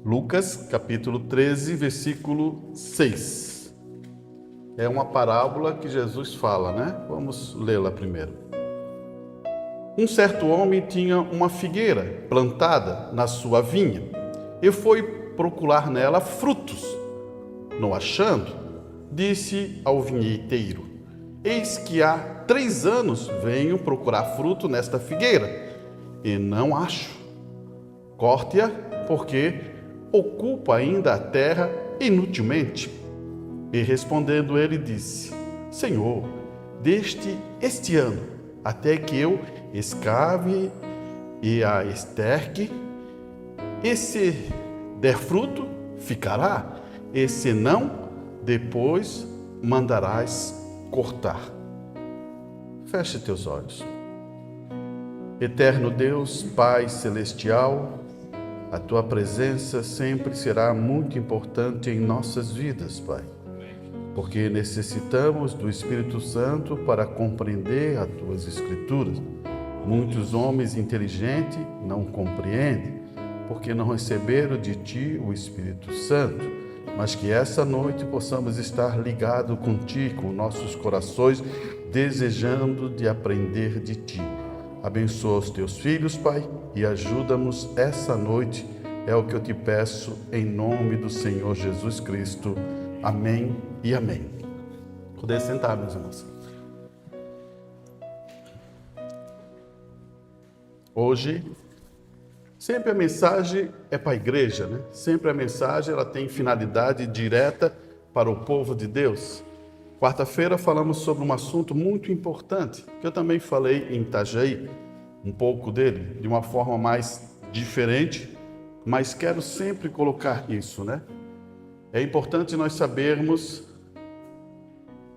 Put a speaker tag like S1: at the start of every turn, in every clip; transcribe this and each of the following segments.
S1: Lucas, capítulo 13, versículo 6. É uma parábola que Jesus fala, né? Vamos lê-la primeiro. Um certo homem tinha uma figueira plantada na sua vinha e foi procurar nela frutos. Não achando, disse ao vinheteiro: eis que há 3 anos venho procurar fruto nesta figueira e não acho. Corte-a, porque ocupa ainda a terra inutilmente. E respondendo ele disse: Senhor, deixe este ano, até que eu escave e a esterque, e se der fruto, ficará, e se não, depois mandarás cortar. Feche teus olhos. Eterno Deus, Pai Celestial, a Tua presença sempre será muito importante em nossas vidas, Pai, porque necessitamos do Espírito Santo para compreender as Tuas Escrituras. Muitos homens inteligentes não compreendem, porque não receberam de Ti o Espírito Santo, mas que essa noite possamos estar ligados contigo, com nossos corações, desejando de aprender de Ti. Abençoa os Teus filhos, Pai, e ajuda-nos essa noite. É o que eu te peço, em nome do Senhor Jesus Cristo. Amém e amém. Poder sentar, meus irmãos. Hoje, sempre a mensagem é para a igreja, né? Sempre a mensagem ela tem finalidade direta para o povo de Deus. Quarta-feira falamos sobre um assunto muito importante, que eu também falei em Itajaí, um pouco dele, de uma forma mais diferente, mas quero sempre colocar isso, né? É importante nós sabermos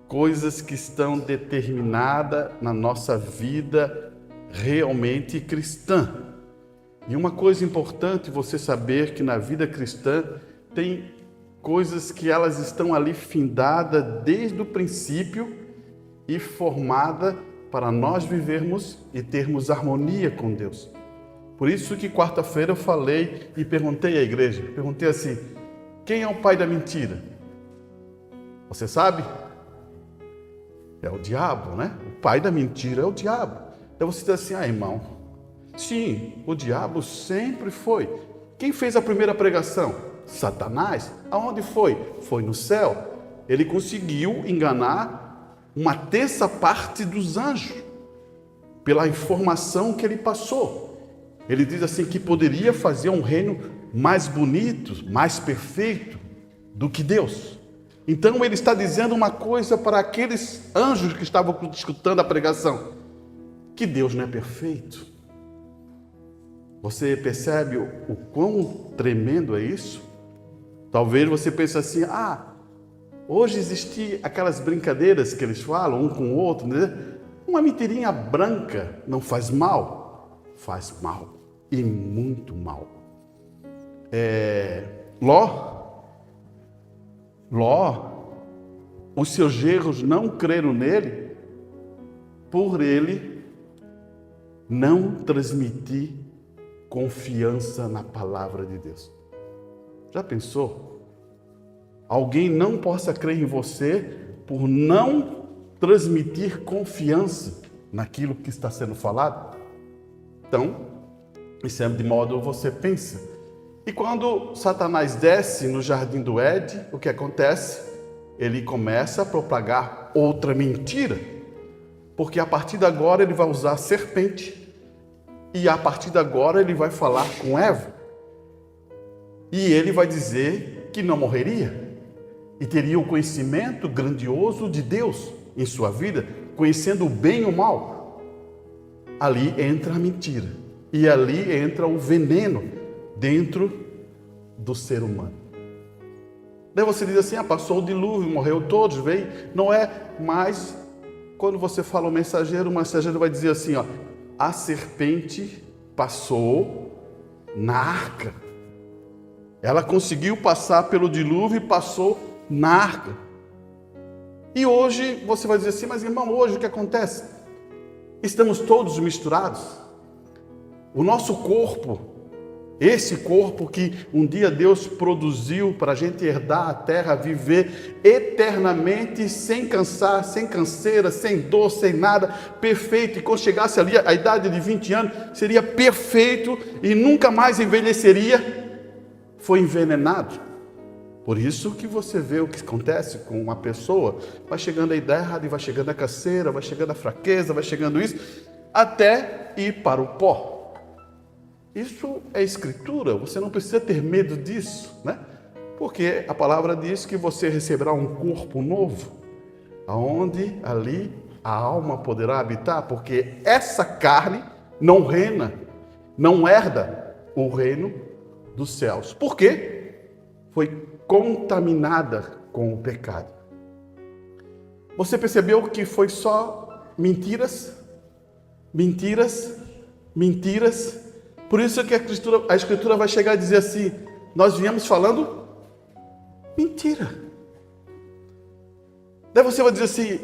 S1: coisas que estão determinadas na nossa vida realmente cristã. E uma coisa importante você saber que na vida cristã tem coisas que elas estão ali findadas desde o princípio e formadas para nós vivermos e termos harmonia com Deus. Por isso que quarta-feira eu falei e perguntei à igreja, perguntei assim: quem é o pai da mentira? Você sabe? É o diabo, né? O pai da mentira é o diabo. Então você diz assim: irmão, sim, o diabo sempre foi. Quem fez a primeira pregação? Satanás. Aonde foi? Foi no céu. Ele conseguiu enganar 1/3 parte dos anjos pela informação que ele passou. Ele diz assim que poderia fazer um reino mais bonito, mais perfeito do que Deus. Então ele está dizendo uma coisa para aqueles anjos que estavam escutando a pregação: que Deus não é perfeito. Você percebe o quão tremendo é isso? Talvez você pense assim: hoje existem aquelas brincadeiras que eles falam um com o outro, né? Uma mentirinha branca não faz mal? Faz mal, e muito mal. Ló, os seus genros não creram nele por ele não transmitir confiança na palavra de Deus. Já pensou? Alguém não possa crer em você por não transmitir confiança naquilo que está sendo falado? Então, isso é de modo você pensa. E quando Satanás desce no jardim do Éden, o que acontece? Ele começa a propagar outra mentira, porque a partir de agora ele vai usar a serpente, e a partir de agora ele vai falar com Eva. E ele vai dizer que não morreria e teria o conhecimento grandioso de Deus em sua vida, conhecendo o bem e o mal. Ali entra a mentira e ali entra o veneno dentro do ser humano. Daí você diz assim: passou o dilúvio, morreu todos, veio. Não é mais. Quando você fala o mensageiro vai dizer assim: a serpente passou na arca. Ela conseguiu passar pelo dilúvio e passou na arca. E hoje você vai dizer assim: mas irmão, hoje o que acontece? Estamos todos misturados. O nosso corpo Esse corpo que um dia Deus produziu para a gente herdar a terra, viver eternamente, sem cansar, sem canseira, sem dor, sem nada, perfeito. E quando chegasse ali a idade de 20 anos, seria perfeito e nunca mais envelheceria. Foi envenenado. Por isso que você vê o que acontece com uma pessoa, vai chegando a idade, vai chegando a canseira, vai chegando a fraqueza, vai chegando isso, até ir para o pó. Isso é escritura, você não precisa ter medo disso, né? Porque a palavra diz que você receberá um corpo novo, aonde ali a alma poderá habitar, porque essa carne não reina, não herda o reino dos céus. Por quê? Foi contaminada com o pecado. Você percebeu que foi só mentiras, mentiras, mentiras? Por isso que a Escritura vai chegar a dizer assim, nós viemos falando mentira. Daí você vai dizer assim,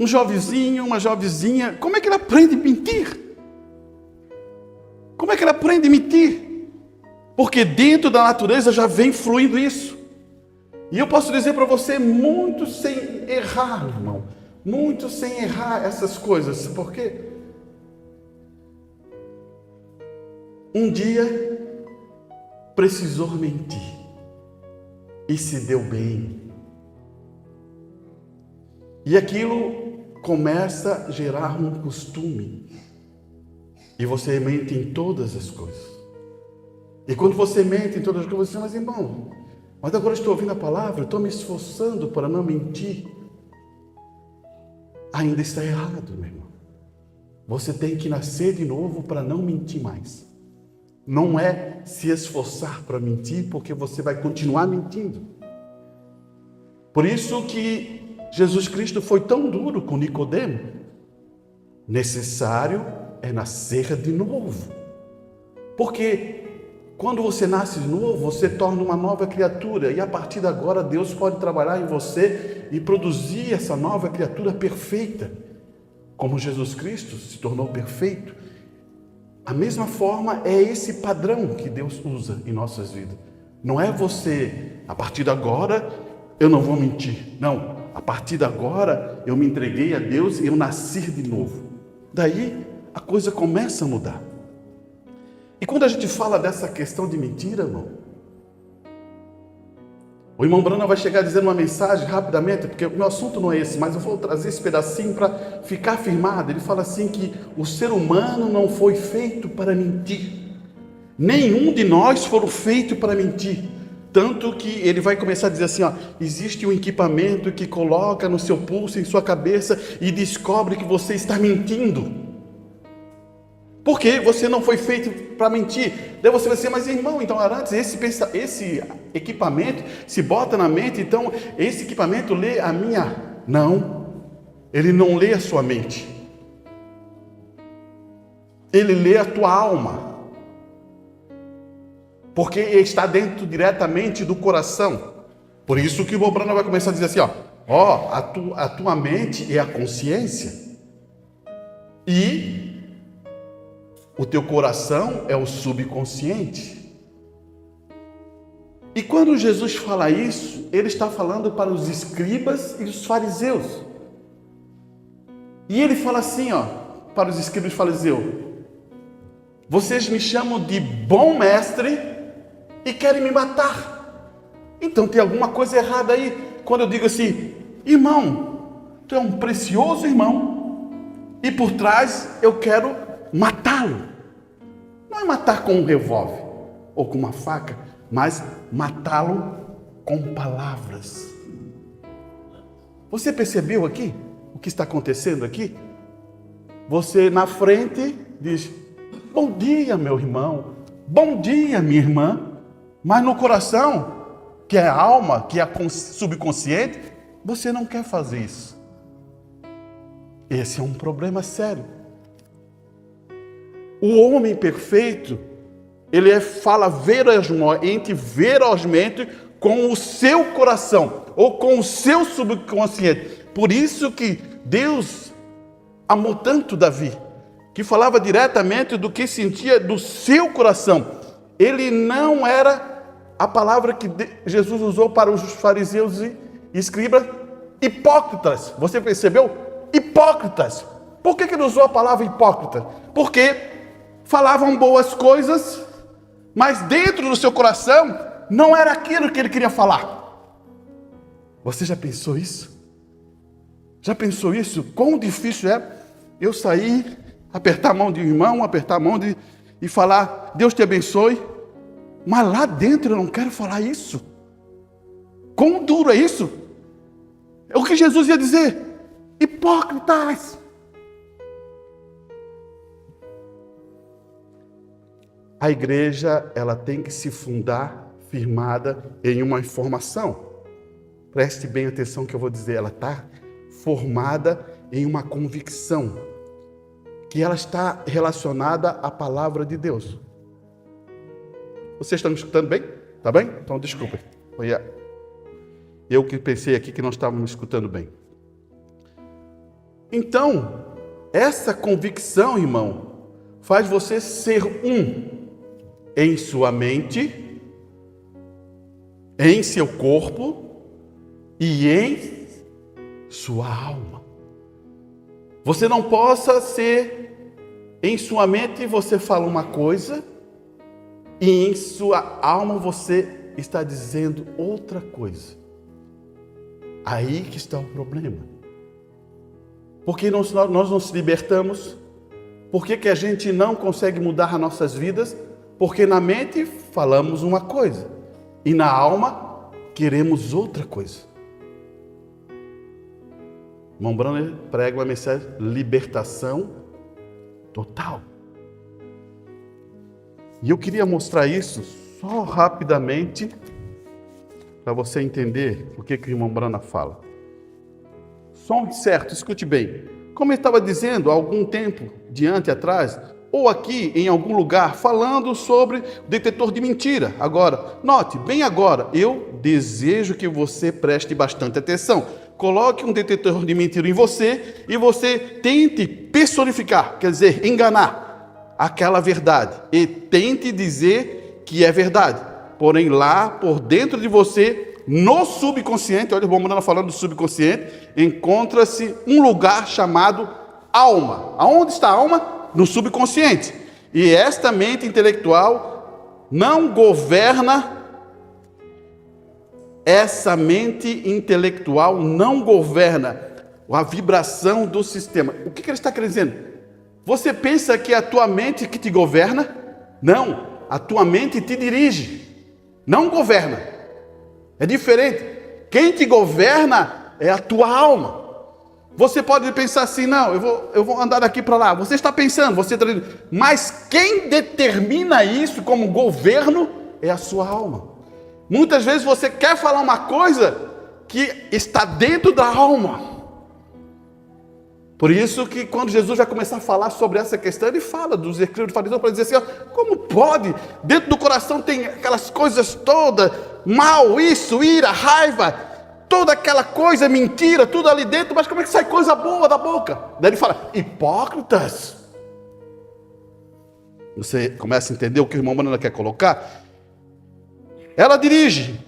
S1: um jovenzinho, uma jovenzinha, como é que ele aprende a mentir? Como é que ele aprende a mentir? Porque dentro da natureza já vem fluindo isso. E eu posso dizer para você, muito sem errar, irmão, muito sem errar essas coisas, porque um dia precisou mentir e se deu bem. E aquilo começa a gerar um costume. E você mente em todas as coisas. E quando você mente em todas as coisas, você diz, mas irmão, mas agora estou ouvindo a palavra, estou me esforçando para não mentir. Ainda está errado, meu irmão. Você tem que nascer de novo para não mentir mais. Não é se esforçar para mentir, porque você vai continuar mentindo. Por isso que Jesus Cristo foi tão duro com Nicodemo. Necessário é nascer de novo. Porque quando você nasce de novo, você torna uma nova criatura. E a partir de agora, Deus pode trabalhar em você e produzir essa nova criatura perfeita. Como Jesus Cristo se tornou perfeito. A mesma forma é esse padrão que Deus usa em nossas vidas. Não é você, a partir de agora, eu não vou mentir. Não, a partir de agora, eu me entreguei a Deus e eu nasci de novo. Daí, a coisa começa a mudar. E quando a gente fala dessa questão de mentira, irmão, o irmão Brana vai chegar dizendo uma mensagem rapidamente, porque o meu assunto não é esse, mas eu vou trazer esse pedacinho para ficar firmado. Ele fala assim que o ser humano não foi feito para mentir. Nenhum de nós foram feito para mentir. Tanto que ele vai começar a dizer assim, ó, existe um equipamento que coloca no seu pulso, em sua cabeça, e descobre que você está mentindo. Porque você não foi feito para mentir. Daí você vai dizer, mas irmão, então Arantes, esse equipamento se bota na mente, então esse equipamento lê a minha... Não, ele não lê a sua mente. Ele lê a tua alma. Porque está dentro diretamente do coração. Por isso que o Bobrana vai começar a dizer assim, a tua mente é a consciência. E o teu coração é o subconsciente. E quando Jesus fala isso, ele está falando para os escribas e os fariseus. E ele fala assim, para os escribas e fariseus, vocês me chamam de bom mestre e querem me matar. Então tem alguma coisa errada aí. Quando eu digo assim, irmão, tu é um precioso irmão e por trás eu quero matá-lo. Não é matar com um revólver ou com uma faca, mas matá-lo com palavras. Você percebeu aqui o que está acontecendo aqui? Você na frente diz, bom dia meu irmão, bom dia minha irmã, mas no coração, que é a alma, que é subconsciente, você não quer fazer isso. Esse é um problema sério. O homem perfeito, ele fala verosmente com o seu coração, ou com o seu subconsciente. Por isso que Deus amou tanto Davi, que falava diretamente do que sentia do seu coração. Ele não era a palavra que Jesus usou para os fariseus e escribas, hipócritas. Você percebeu? Hipócritas. Por que ele usou a palavra hipócrita? Porque falavam boas coisas, mas dentro do seu coração não era aquilo que ele queria falar. Você já pensou isso? Já pensou isso? Quão difícil é eu sair, apertar a mão de um irmão, apertar a mão e falar, Deus te abençoe, mas lá dentro eu não quero falar isso. Quão duro é isso? É o que Jesus ia dizer. Hipócritas. A igreja, ela tem que se fundar firmada em uma informação. Preste bem atenção que eu vou dizer, ela está formada em uma convicção, que ela está relacionada à palavra de Deus. Vocês estão me escutando bem? Tá bem? Então, desculpa. Foi eu que pensei aqui que não estava me escutando bem. Então, essa convicção, irmão, faz você ser um em sua mente, em seu corpo e em sua alma. Você não possa ser, em sua mente você fala uma coisa e em sua alma você está dizendo outra coisa. Aí que está o problema. Porque nós não nos libertamos? Por que a gente não consegue mudar as nossas vidas? Porque na mente falamos uma coisa e na alma queremos outra coisa. Irmão Branham prega uma mensagem de libertação total. E eu queria mostrar isso só rapidamente para você entender o que o irmão Branham fala. Só um certo, escute bem. Como eu estava dizendo há algum tempo diante atrás, ou aqui em algum lugar, falando sobre o detetor de mentira. Agora, note, bem agora, eu desejo que você preste bastante atenção. Coloque um detetor de mentira em você e você tente personificar, quer dizer, enganar aquela verdade. E tente dizer que é verdade. Porém, lá por dentro de você, no subconsciente, olha o irmão falando do subconsciente, encontra-se um lugar chamado alma. Aonde está a alma? No subconsciente. E esta mente intelectual não governa, essa mente intelectual não governa a vibração do sistema. O que ele está querendo dizer? Você pensa que é a tua mente que te governa? Não, a tua mente te dirige, não governa. É diferente. Quem te governa é a tua alma. Você pode pensar assim, não, eu vou andar daqui para lá. Você está pensando, você está dizendo, mas quem determina isso como governo é a sua alma. Muitas vezes você quer falar uma coisa que está dentro da alma. Por isso que quando Jesus vai começar a falar sobre essa questão, ele fala dos escribas e fariseus para dizer assim, ó, como pode? Dentro do coração tem aquelas coisas todas, mal, isso, ira, raiva, toda aquela coisa, mentira, tudo ali dentro, mas como é que sai coisa boa da boca? Daí ele fala, hipócritas. Você começa a entender o que o irmão Branham quer colocar? Ela dirige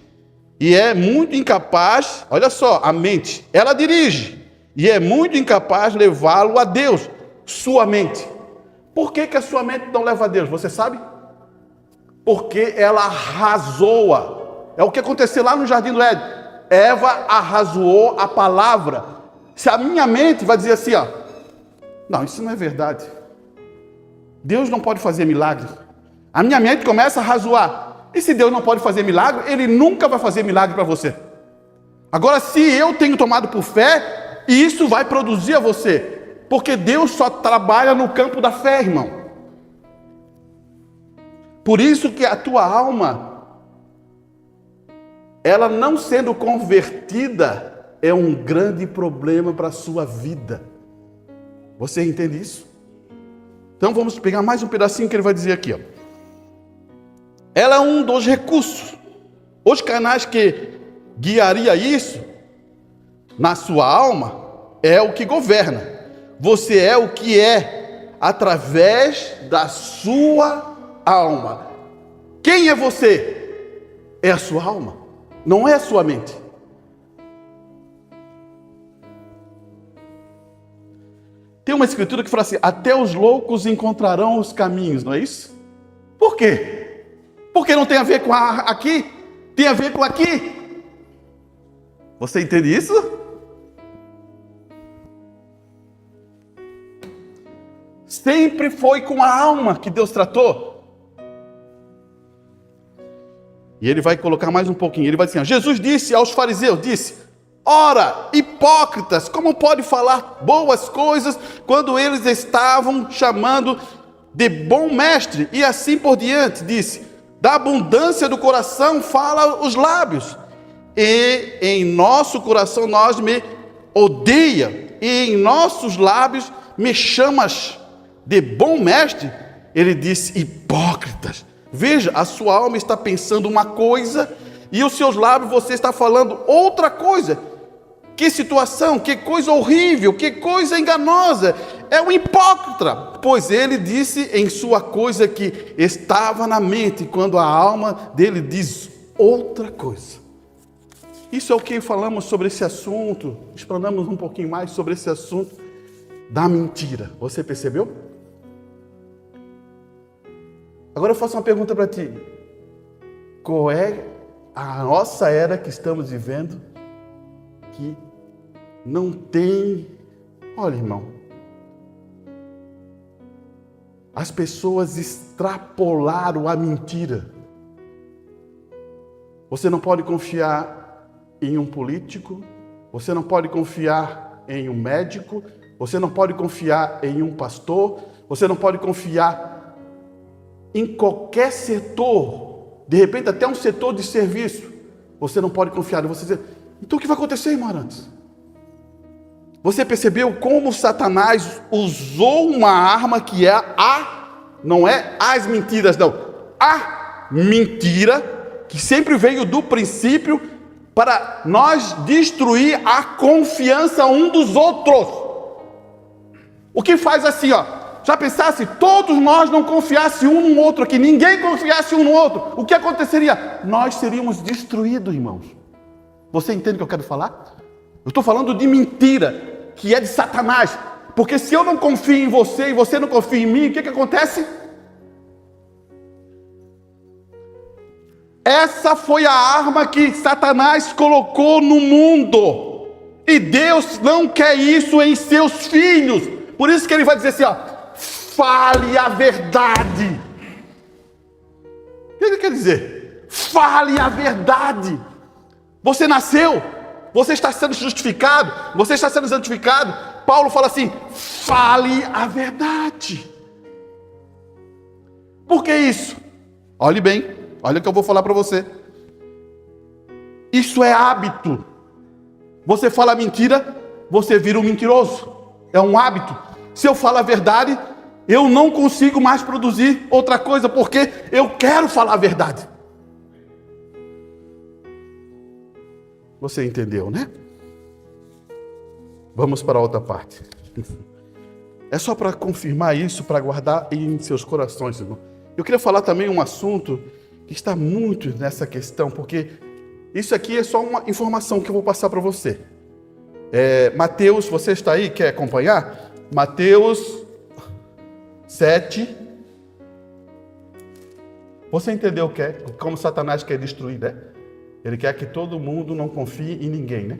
S1: e é muito incapaz, olha só, a mente, ela dirige e é muito incapaz de levá-lo a Deus, sua mente. Por que a sua mente não leva a Deus? Você sabe? Porque ela arrazoa. É o que aconteceu lá no Jardim do Éden. Eva arrazoou a palavra. Se a minha mente vai dizer assim, ó, não, isso não é verdade. Deus não pode fazer milagre. A minha mente começa a arrazoar. E se Deus não pode fazer milagre, Ele nunca vai fazer milagre para você. Agora, se eu tenho tomado por fé, isso vai produzir a você. Porque Deus só trabalha no campo da fé, irmão. Por isso que a tua alma, ela não sendo convertida, é um grande problema para a sua vida. Você entende isso? Então vamos pegar mais um pedacinho que ele vai dizer aqui, ó. Ela é um dos recursos. Os canais que guiaria isso na sua alma é o que governa. Você é o que é através da sua alma. Quem é você? É a sua alma, não é a sua mente. Tem uma escritura que fala assim: até os loucos encontrarão os caminhos, não é isso? Por quê? Porque não tem a ver com aqui, tem a ver com aqui. Você entende isso? Sempre foi com a alma que Deus tratou. E ele vai colocar mais um pouquinho. Ele vai dizer: Jesus disse aos fariseus, ora, hipócritas, como pode falar boas coisas quando eles estavam chamando de bom mestre? E assim por diante, disse: da abundância do coração fala os lábios. E em nosso coração nós me odeia, e em nossos lábios me chamas de bom mestre. Ele disse: hipócritas. Veja, a sua alma está pensando uma coisa e os seus lábios você está falando outra coisa. Que situação, que coisa horrível, que coisa enganosa. É um hipócrita, pois ele disse em sua coisa que estava na mente, quando a alma dele diz outra coisa. Isso é o que falamos sobre esse assunto, explanamos um pouquinho mais sobre esse assunto da mentira. Você percebeu? Agora eu faço uma pergunta para ti. Qual é a nossa era que estamos vivendo que não tem... Olha, irmão, as pessoas extrapolaram a mentira. Você não pode confiar em um político, você não pode confiar em um médico, você não pode confiar em um pastor, você não pode confiar em qualquer setor, de repente até um setor de serviço, você não pode confiar em você. Então o que vai acontecer, irmão Arantes? Você percebeu como Satanás usou uma arma que é não é as mentiras, não, a mentira, que sempre veio do princípio, para nós destruir a confiança um dos outros. O que faz assim, ó? Já pensasse, todos nós não confiasse um no outro aqui, ninguém confiasse um no outro, o que aconteceria? Nós seríamos destruídos, irmãos. Você entende o que eu quero falar? Eu estou falando de mentira, que é de Satanás, porque se eu não confio em você e você não confia em mim, o que acontece? Essa foi a arma que Satanás colocou no mundo, e Deus não quer isso em seus filhos. Por isso que ele vai dizer assim, ó: fale a verdade. O que ele quer dizer? Fale a verdade. Você nasceu, você está sendo justificado, você está sendo santificado. Paulo fala assim: fale a verdade. Por que isso? Olhe bem, olha o que eu vou falar para você. Isso é hábito. Você fala mentira, você vira um mentiroso. É um hábito. Se eu falo a verdade, eu não consigo mais produzir outra coisa, porque eu quero falar a verdade. Você entendeu, né? Vamos para a outra parte. É só para confirmar isso, para guardar em seus corações, irmão. Eu queria falar também um assunto que está muito nessa questão, porque isso aqui é só uma informação que eu vou passar para você. Mateus, você está aí, quer acompanhar? Mateus 7. Você entendeu o que é? Como Satanás quer destruir, né? Ele quer que todo mundo não confie em ninguém, né?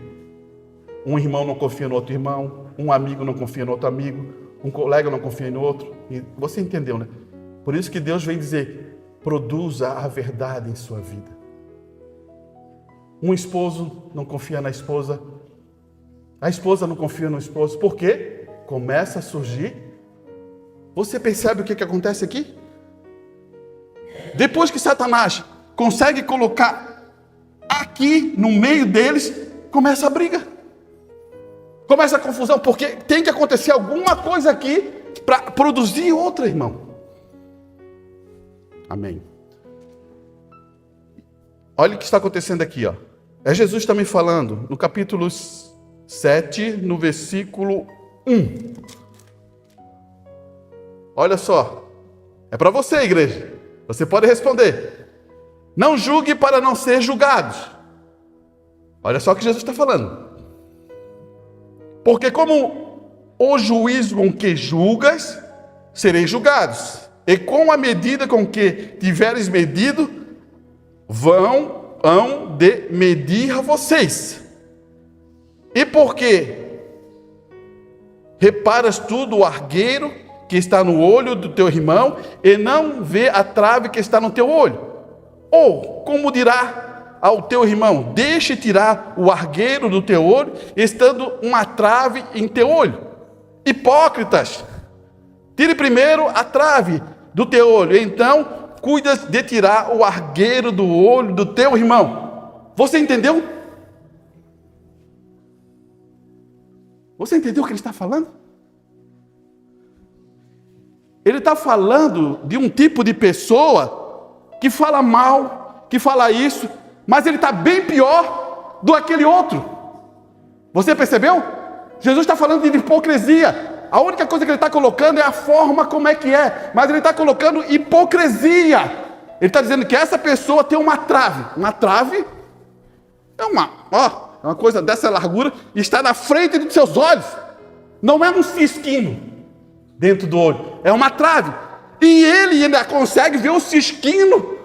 S1: Um irmão não confia no outro irmão, um amigo não confia no outro amigo, um colega não confia no outro. E você entendeu, né? Por isso que Deus vem dizer: produza a verdade em sua vida. Um esposo não confia na esposa, a esposa não confia no esposo. Por quê? Começa a surgir. Você percebe o que acontece aqui? Depois que Satanás consegue colocar aqui no meio deles, começa a briga, começa a confusão, porque tem que acontecer alguma coisa aqui para produzir outra, irmão. Amém. Olha o que está acontecendo aqui, ó. É Jesus também falando no capítulo 7, no versículo 1. Olha só, é para você, igreja. Você pode responder. Não julgue para não ser julgados. Olha só o que Jesus está falando. Porque como o juízo com que julgas, sereis julgados. E com a medida com que tiveres medido, hão de medir a vocês. E porque reparas tu do argueiro que está no olho do teu irmão, e não vê a trave que está no teu olho? Ou como dirá ao teu irmão, deixe tirar o argueiro do teu olho, estando uma trave em teu olho? Hipócritas, tire primeiro a trave do teu olho, então cuidas de tirar o argueiro do olho do teu irmão. Você entendeu? Você entendeu o que ele está falando? Ele está falando de um tipo de pessoa que fala mal, que fala isso, mas ele está bem pior do que aquele outro. Você percebeu? Jesus está falando de hipocrisia. A única coisa que ele está colocando é a forma como é que é, mas ele está colocando hipocrisia. Ele está dizendo que essa pessoa tem uma trave. Uma trave é uma coisa dessa largura e está na frente dos seus olhos. Não é um cisquinho dentro do olho, é uma trave. E ele ainda consegue ver o cisquinho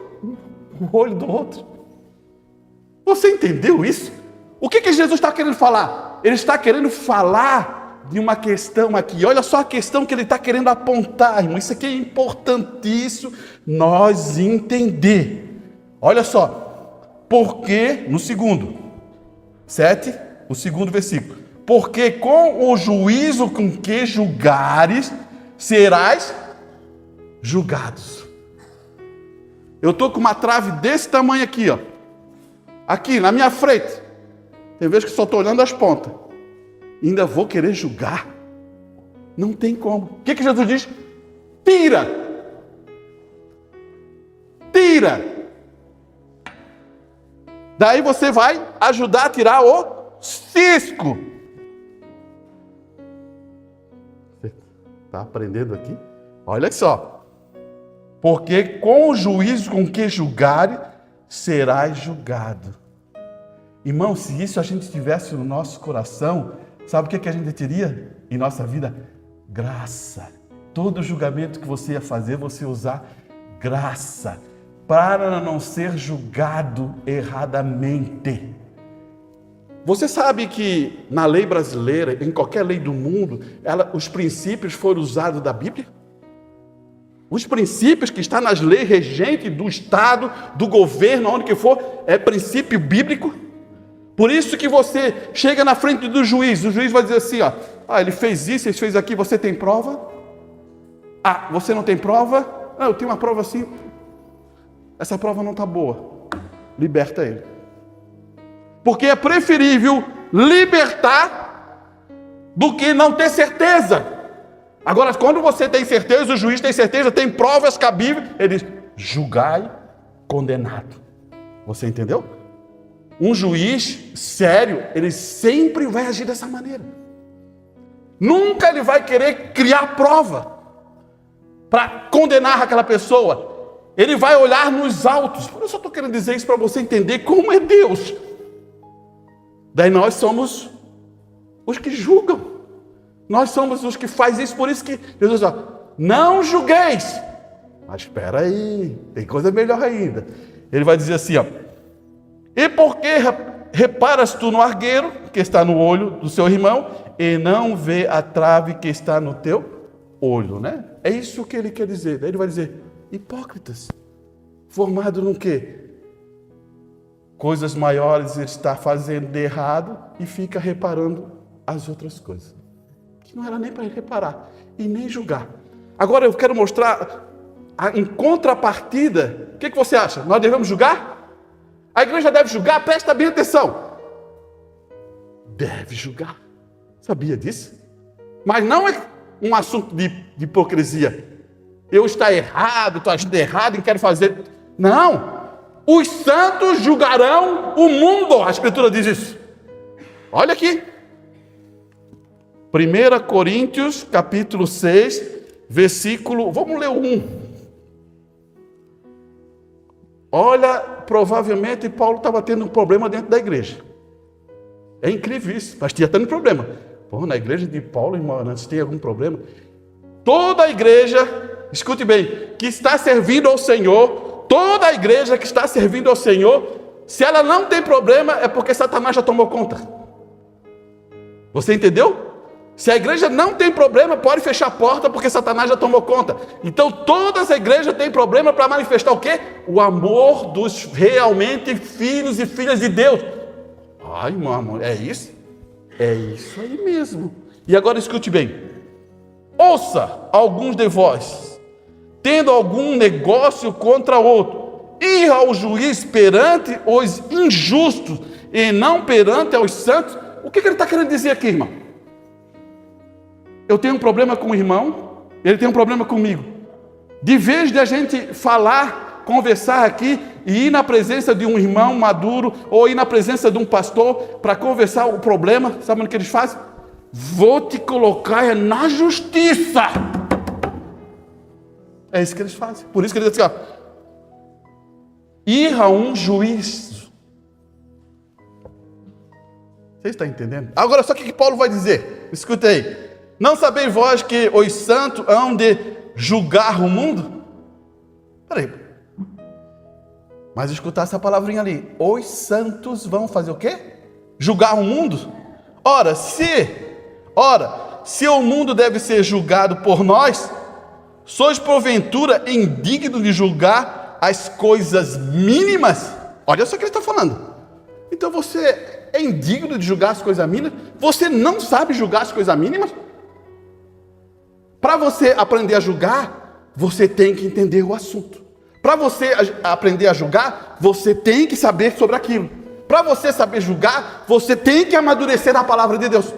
S1: no olho do outro. Você entendeu isso? O que Jesus está querendo falar? Ele está querendo falar de uma questão aqui. Olha só a questão que ele está querendo apontar, irmão. Isso aqui é importantíssimo nós entender. Olha só. Porque, no segundo, 7, o segundo versículo. Porque com o juízo com que julgares, serás julgados. Eu estou com uma trave desse tamanho aqui, ó. Aqui, na minha frente. Tem vezes que só estou olhando as pontas. Ainda vou querer julgar? Não tem como. O que Jesus diz? Tira! Tira! Daí você vai ajudar a tirar o cisco. Você está aprendendo aqui? Olha só. Porque com o juízo com que julgares, serás julgado. Irmão, se isso a gente tivesse no nosso coração, sabe o que a gente teria em nossa vida? Graça. Todo julgamento que você ia fazer, você usar graça, para não ser julgado erradamente. Você sabe que na lei brasileira, em qualquer lei do mundo, os princípios foram usados da Bíblia? Os princípios que estão nas leis regentes do Estado, do governo, onde que for, é princípio bíblico. Por isso que você chega na frente do juiz, o juiz vai dizer assim, ó, ele fez isso, ele fez aquilo, você tem prova? Você não tem prova? Não, eu tenho uma prova assim, essa prova não está boa, liberta ele. Porque é preferível libertar do que não ter certeza. Agora, quando você tem certeza, o juiz tem certeza, tem provas cabíveis, ele diz, julgai condenado. Você entendeu? Um juiz sério, ele sempre vai agir dessa maneira. Nunca ele vai querer criar prova para condenar aquela pessoa. Ele vai olhar nos autos. Eu só estou querendo dizer isso para você entender como é Deus. Daí nós somos os que julgam. Nós somos os que fazem isso. Por isso que Jesus diz, não julgueis. Mas espera aí, tem coisa melhor ainda. Ele vai dizer assim, e por que reparas tu no argueiro que está no olho do seu irmão e não vê a trave que está no teu olho, né? É isso que ele quer dizer. Daí ele vai dizer, hipócritas, formado no quê? Coisas maiores ele está fazendo de errado e fica reparando as outras coisas. Que não era nem para ele reparar e nem julgar. Agora eu quero mostrar, em contrapartida, o que você acha? Nós devemos julgar? A igreja deve julgar? Presta bem atenção. Deve julgar. Sabia disso? Mas não é um assunto de hipocrisia. Eu estou errado, estou agindo errado e quero fazer. Não. Os santos julgarão o mundo. A Escritura diz isso. Olha aqui. 1 Coríntios, capítulo 6, versículo, vamos ler o 1. Olha, provavelmente Paulo estava tendo um problema dentro da igreja. É incrível isso, mas tinha tendo problema. Pô, na igreja de Paulo, irmão, antes tem algum problema? Toda a igreja, escute bem, que está servindo ao Senhor, toda a igreja que está servindo ao Senhor, se ela não tem problema, é porque Satanás já tomou conta. Você entendeu? Se a igreja não tem problema, pode fechar a porta, porque Satanás já tomou conta. Então, todas as igrejas têm problema para manifestar o quê? O amor dos realmente filhos e filhas de Deus. Ai, meu amor, é isso? É isso aí mesmo. E agora escute bem. Ouça alguns de vós, tendo algum negócio contra outro, ir ao juiz perante os injustos, e não perante aos santos. O que ele está querendo dizer aqui, irmão? Eu tenho um problema com o irmão, ele tem um problema comigo. De vez de a gente falar, conversar aqui e ir na presença de um irmão maduro ou ir na presença de um pastor para conversar o problema, sabe o que eles fazem? Vou te colocar na justiça. É isso que eles fazem. Por isso que ele diz assim, ó, ir a um juiz. Você está entendendo? Agora, só o que Paulo vai dizer? Escuta aí. Não sabeis vós que os santos hão de julgar o mundo? Peraí. Mas escutar essa palavrinha ali. Os santos vão fazer o quê? Julgar o mundo? Ora, se o mundo deve ser julgado por nós, sois porventura indigno de julgar as coisas mínimas? Olha só o que ele está falando. Então você é indigno de julgar as coisas mínimas? Você não sabe julgar as coisas mínimas? Para você aprender a julgar, você tem que entender o assunto. Para você aprender a julgar, você tem que saber sobre aquilo. Para você saber julgar, você tem que amadurecer a palavra de Deus.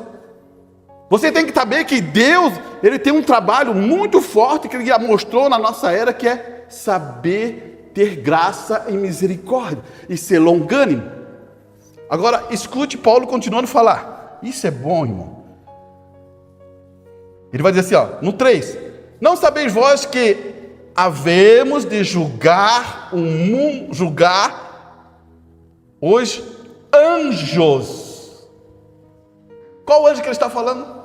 S1: Você tem que saber que Deus, ele tem um trabalho muito forte que ele já mostrou na nossa era, que é saber ter graça e misericórdia e ser longânimo. Agora, escute Paulo continuando a falar. Isso é bom, irmão. Ele vai dizer assim, ó, no 3. Não sabeis vós que havemos de julgar os anjos. Qual anjo que ele está falando?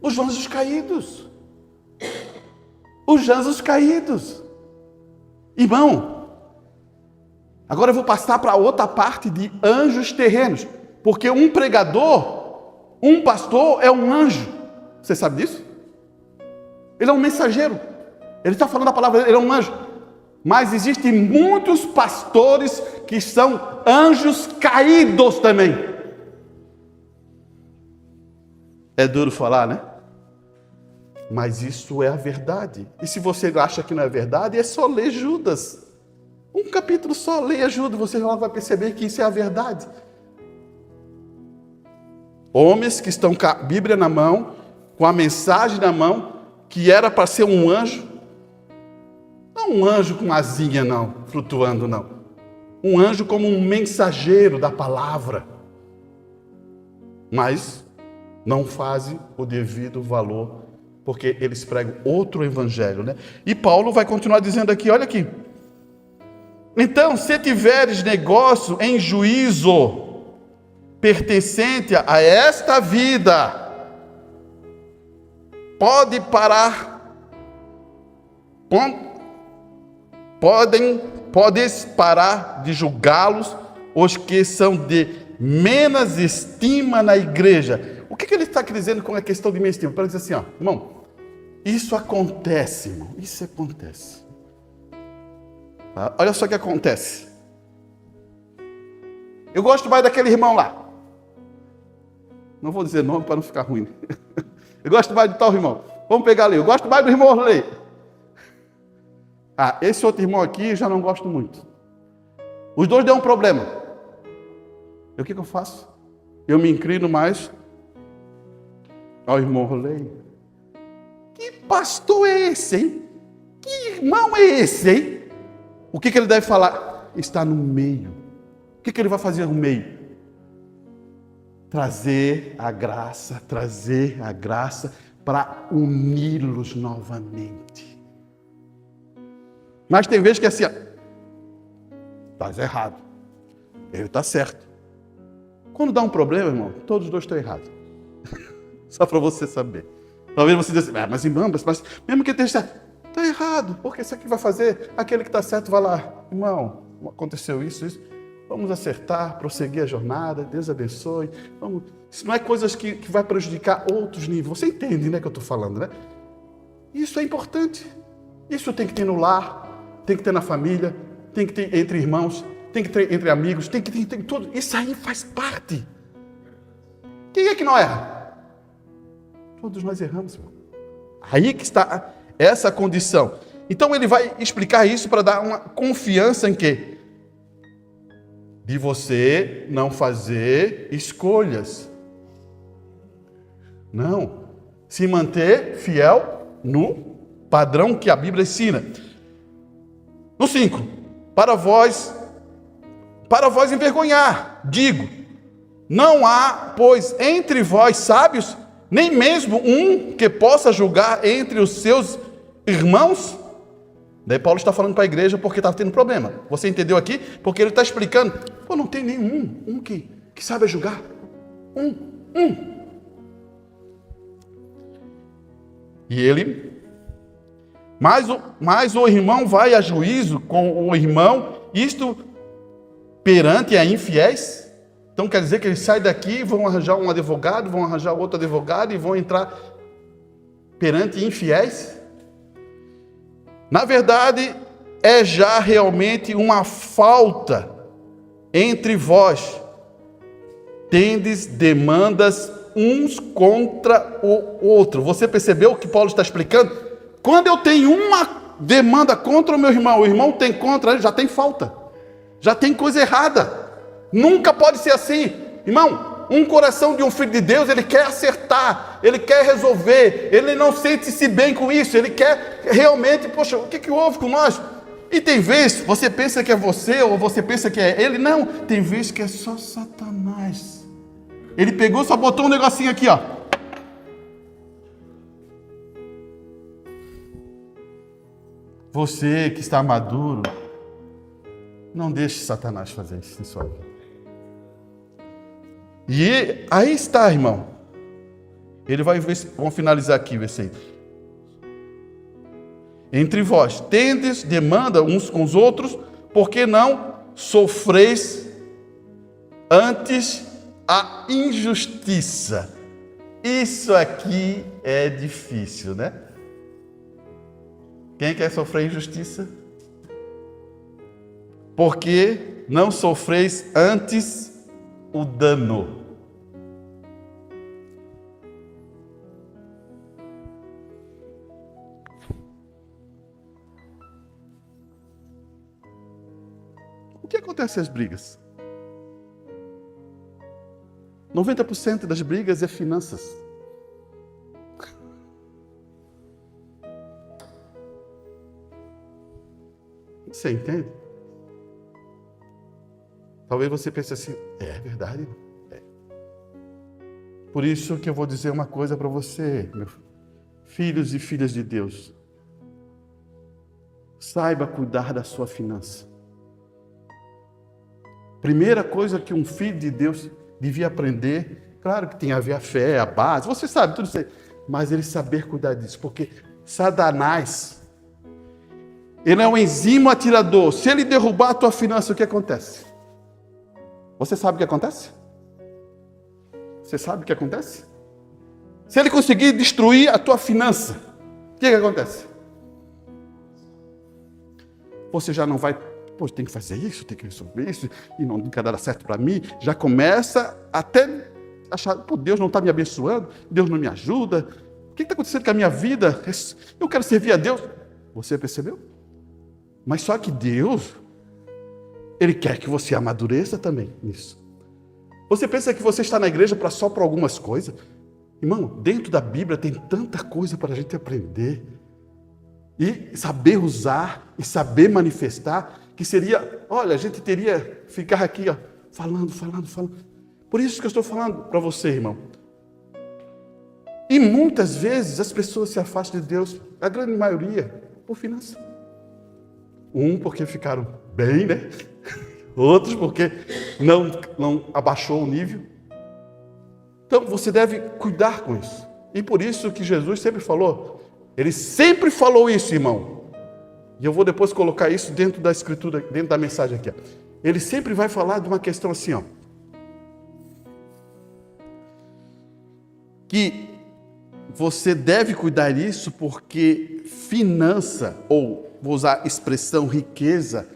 S1: Os anjos caídos. Os anjos caídos. Irmão, agora eu vou passar para outra parte de anjos terrenos. Porque um pregador, um pastor é um anjo. Você sabe disso? Ele é um mensageiro. Ele está falando a palavra, ele é um anjo. Mas existem muitos pastores que são anjos caídos também. É duro falar, né? Mas isso é a verdade. E se você acha que não é verdade, é só ler Judas. Um capítulo só, leia Judas, você já vai perceber que isso é a verdade. Homens que estão com a Bíblia na mão, com a mensagem na mão, que era para ser um anjo. Não um anjo com asinha, não, flutuando, não. Um anjo como um mensageiro da palavra. Mas não fazem o devido valor, porque eles pregam outro evangelho, né? E Paulo vai continuar dizendo aqui, olha aqui. Então, se tiveres negócio em juízo pertencente a esta vida, podes parar de julgá-los, os que são de menos estima na igreja. O que ele está dizendo com a questão de menos estima? Para dizer assim, ó, irmão, isso acontece, irmão, isso acontece. Tá? Olha só o que acontece. Eu gosto mais daquele irmão lá. Não vou dizer nome para não ficar ruim. Eu gosto mais de tal irmão. Vamos pegar ali. Eu gosto mais do irmão Orley. Ah, esse outro irmão aqui eu já não gosto muito. Os dois deu um problema. E o que eu faço? Eu me inclino mais ao irmão Orley. Que pastor é esse, hein? Que irmão é esse, hein? O que ele deve falar? Está no meio. O que ele vai fazer no meio? Trazer a graça para uni-los novamente. Mas tem vezes que é assim, estás errado, ele está certo. Quando dá um problema, irmão, todos os dois estão errados. Só para você saber. Talvez você diga assim, mas irmão, mas mesmo que esteja certo, está errado, porque isso aqui vai fazer, aquele que está certo vai lá, irmão, aconteceu isso, vamos acertar, prosseguir a jornada, Deus abençoe. Isso não é coisas que vai prejudicar outros níveis. Você entende, né, que eu estou falando, né? Isso é importante. Isso tem que ter no lar, tem que ter na família, tem que ter entre irmãos, tem que ter entre amigos, tem que ter tudo. Isso aí faz parte. Quem é que não erra? Todos nós erramos, irmão. Aí que está essa condição. Então ele vai explicar isso para dar uma confiança em quê? De você não fazer escolhas. Não. Se manter fiel no padrão que a Bíblia ensina. No 5. Para vós envergonhar, digo, não há, pois, entre vós sábios, nem mesmo um que possa julgar entre os seus irmãos. Daí Paulo está falando para a igreja porque estava tendo problema. Você entendeu aqui? Porque ele está explicando. Não tem nenhum que saiba julgar. E ele... Mas o irmão vai a juízo com o irmão, isto perante a infiéis. Então quer dizer que eles saem daqui, vão arranjar um advogado, vão arranjar outro advogado e vão entrar perante infiéis. Na verdade, é já realmente uma falta entre vós. Tendes demandas uns contra o outro. Você percebeu o que Paulo está explicando? Quando eu tenho uma demanda contra o irmão tem contra, já tem falta. Já tem coisa errada. Nunca pode ser assim. Irmão, um coração de um filho de Deus, ele quer acertar, ele quer resolver, ele não sente-se bem com isso, ele quer realmente, poxa, o que houve com nós? E tem vezes, você pensa que é você, ou você pensa que é ele, não, tem vezes que é só Satanás. Ele pegou, só botou um negocinho aqui, ó. Você que está maduro, não deixe Satanás fazer isso em sua vida. E aí está, irmão. Ele vai ver, vamos finalizar aqui o versículo. Entre vós, tendes demanda uns com os outros, porque não sofreis antes a injustiça. Isso aqui é difícil, né? Quem quer sofrer injustiça? Porque não sofreis antes o dano. O que acontece às brigas? 90% das brigas é finanças. Você entende? Talvez você pense assim, é verdade? É. Por isso que eu vou dizer uma coisa para você, meus filhos e filhas de Deus. Saiba cuidar da sua finança. Primeira coisa que um filho de Deus devia aprender, claro que tem a ver a fé, a base, você sabe tudo isso aí, mas ele saber cuidar disso, porque Satanás, ele é um exímio atirador. Se ele derrubar a tua finança, o que acontece? Você sabe o que acontece? Você sabe o que acontece? Se ele conseguir destruir a tua finança, o que acontece? Você já não vai, pô, tem que fazer isso, tem que resolver isso, e não nunca dará certo para mim. Já começa até achar, pô, Deus não está me abençoando, Deus não me ajuda. O que está acontecendo com a minha vida? Eu quero servir a Deus. Você percebeu? Mas só que Deus, Ele quer que você amadureça também nisso. Você pensa que você está na igreja só para algumas coisas? Irmão, dentro da Bíblia tem tanta coisa para a gente aprender. E saber usar, e saber manifestar, que seria, olha, a gente teria ficar aqui, ó, falando. Por isso que eu estou falando para você, irmão. E muitas vezes as pessoas se afastam de Deus, a grande maioria, por finanças. Porque ficaram bem, né? Outros porque não abaixou o nível. Então você deve cuidar com isso. E por isso que Jesus sempre falou, ele sempre falou isso, irmão. E eu vou depois colocar isso dentro da escritura, dentro da mensagem aqui. Ó. Ele sempre vai falar de uma questão assim, ó. Que você deve cuidar disso porque finança, ou vou usar a expressão riqueza,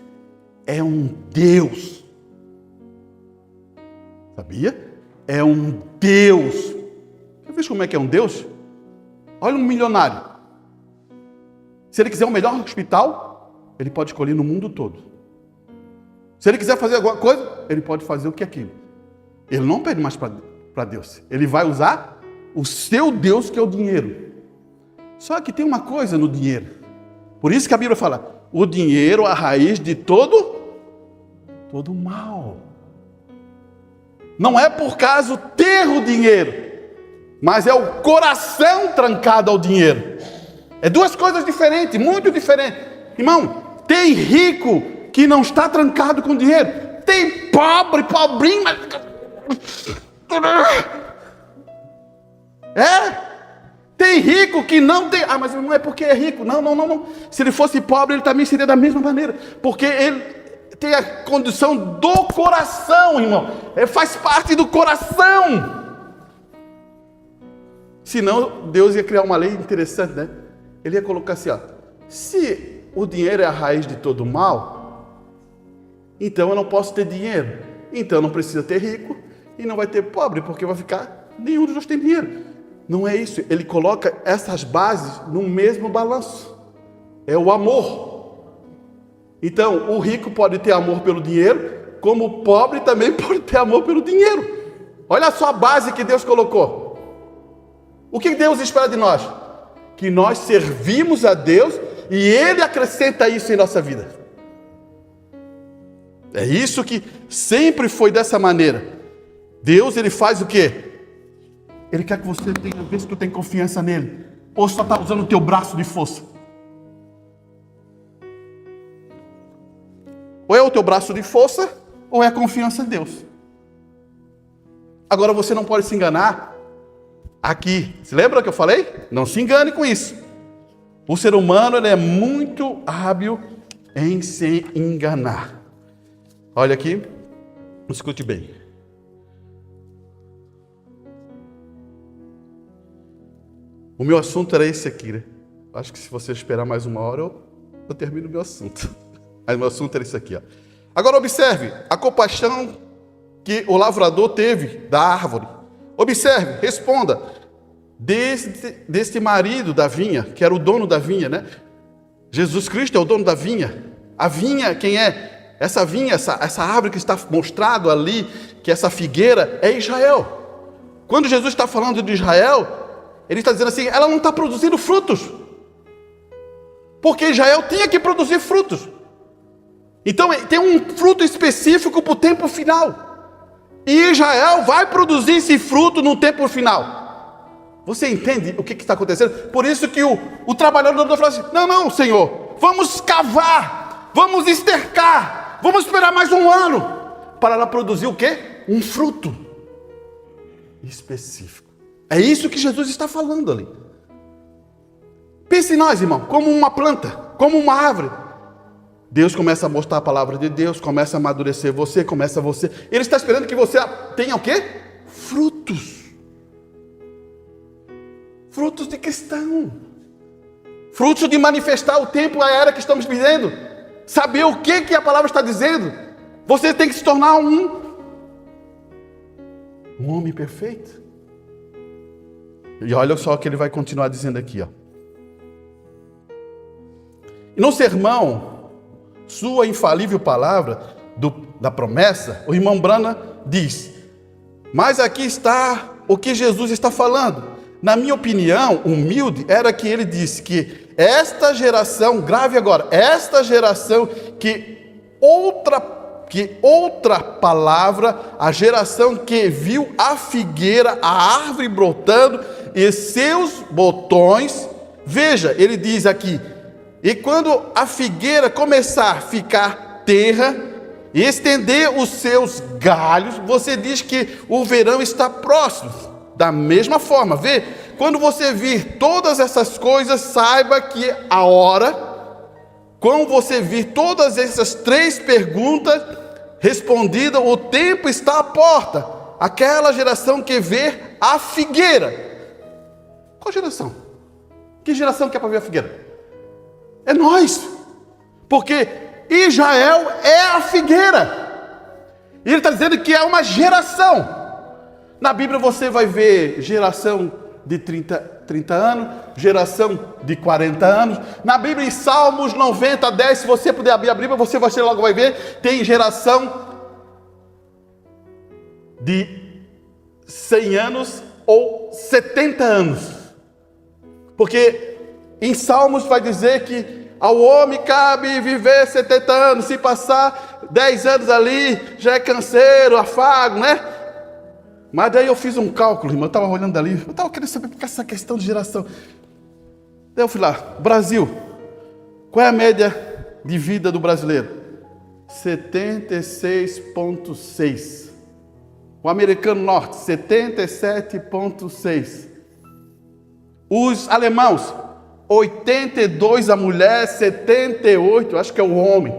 S1: é um Deus. Sabia? É um Deus. Você vê como é que é um Deus? Olha um milionário. Se ele quiser o melhor hospital, ele pode escolher no mundo todo. Se ele quiser fazer alguma coisa, ele pode fazer o que é aquilo. Ele não pede mais para Deus. Ele vai usar o seu Deus, que é o dinheiro. Só que tem uma coisa no dinheiro. Por isso que a Bíblia fala, o dinheiro é a raiz de todo mal. Não é por causa ter o dinheiro, mas é o coração trancado ao dinheiro. É duas coisas diferentes, muito diferentes. Irmão, tem rico que não está trancado com dinheiro. Tem pobrinho, mas... Tem rico que não tem... mas não é porque é rico. Não. Se ele fosse pobre, ele também seria da mesma maneira. Porque ele tem a condição do coração, irmão. Faz parte do coração. Senão, Deus ia criar uma lei interessante, né? Ele ia colocar assim, ó. Se o dinheiro é a raiz de todo mal, então eu não posso ter dinheiro. Então não precisa ter rico e não vai ter pobre, porque vai ficar... Nenhum de nós tem dinheiro. Não é isso. Ele coloca essas bases no mesmo balanço. É o amor. Então, o rico pode ter amor pelo dinheiro, como o pobre também pode ter amor pelo dinheiro. Olha só a base que Deus colocou. O que Deus espera de nós? Que nós servimos a Deus e Ele acrescenta isso em nossa vida. É isso que sempre foi dessa maneira. Deus, Ele faz o quê? Ele quer que você tenha, ver se tu tem confiança nele. Ou só está usando o teu braço de força. Ou é o teu braço de força, ou é a confiança em Deus. Agora você não pode se enganar aqui. Se lembra que eu falei? Não se engane com isso. O ser humano ele é muito hábil em se enganar. Olha aqui, escute bem. O meu assunto era esse aqui, né? Acho que se você esperar mais uma hora, eu termino o meu assunto. Mas o meu assunto era esse aqui, ó. Agora observe a compaixão que o lavrador teve da árvore. Observe, responda. Deste marido da vinha, que era o dono da vinha, né? Jesus Cristo é o dono da vinha. A vinha, quem é? Essa vinha, essa árvore que está mostrado ali, que essa figueira, é Israel. Quando Jesus está falando de Israel, Ele está dizendo assim, ela não está produzindo frutos. Porque Israel tinha que produzir frutos. Então tem um fruto específico para o tempo final. E Israel vai produzir esse fruto no tempo final. Você entende o que está acontecendo? Por isso que o trabalhador fala assim, não, Senhor, vamos cavar, vamos estercar, vamos esperar mais um ano, para ela produzir o quê? Um fruto específico. É isso que Jesus está falando ali. Pense em nós, irmão, como uma planta, como uma árvore. Deus começa a mostrar a palavra de Deus, começa a amadurecer você, Ele está esperando que você tenha o quê? Frutos. Frutos de cristão. Frutos de manifestar o tempo, a era que estamos vivendo. Saber o que a palavra está dizendo. Você tem que se tornar um homem perfeito. E olha só o que ele vai continuar dizendo aqui, ó. E no sermão, sua infalível palavra da promessa, o irmão Brana diz, mas aqui está o que Jesus está falando. Na minha opinião, humilde, era que ele disse que esta geração, grave agora, esta geração que outra palavra, a geração que viu a figueira, a árvore brotando e seus botões. Veja, ele diz aqui: e quando a figueira começar a ficar terra e estender os seus galhos, você diz que o verão está próximo. Da mesma forma, vê, quando você vir todas essas coisas, saiba que a hora, quando você vir todas essas 3 perguntas respondidas, o tempo está à porta. Aquela geração que vê a figueira. Qual geração? Que geração que é para ver a figueira? É nós, porque Israel é a figueira. E ele está dizendo que é uma geração. Na Bíblia você vai ver geração de 30 anos, geração de 40 anos. Na Bíblia, em Salmos 90, 10, se você puder abrir a Bíblia, você logo vai ver, tem geração de 100 anos ou 70 anos. Porque em Salmos vai dizer que ao homem cabe viver 70 anos, se passar 10 anos ali, já é canseiro, afago, né? Mas daí eu fiz um cálculo, irmão, eu estava olhando ali, eu estava querendo saber por essa questão de geração. Daí eu fui lá, Brasil, qual é a média de vida do brasileiro? 76,6. O americano norte, 77,6. Os alemãos, 82 a mulher, 78, acho que é o homem.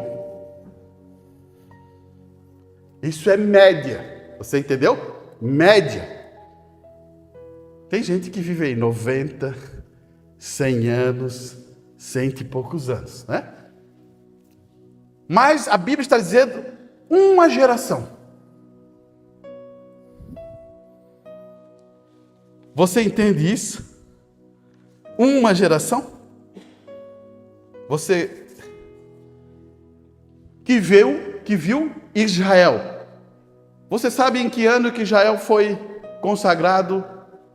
S1: Isso é média, você entendeu? Média. Tem gente que vive aí 90, 100 anos, 100 e poucos anos, né? Mas a Bíblia está dizendo uma geração. Você entende isso? Uma geração? Você que viu Israel. Você sabe em que ano que Israel foi consagrado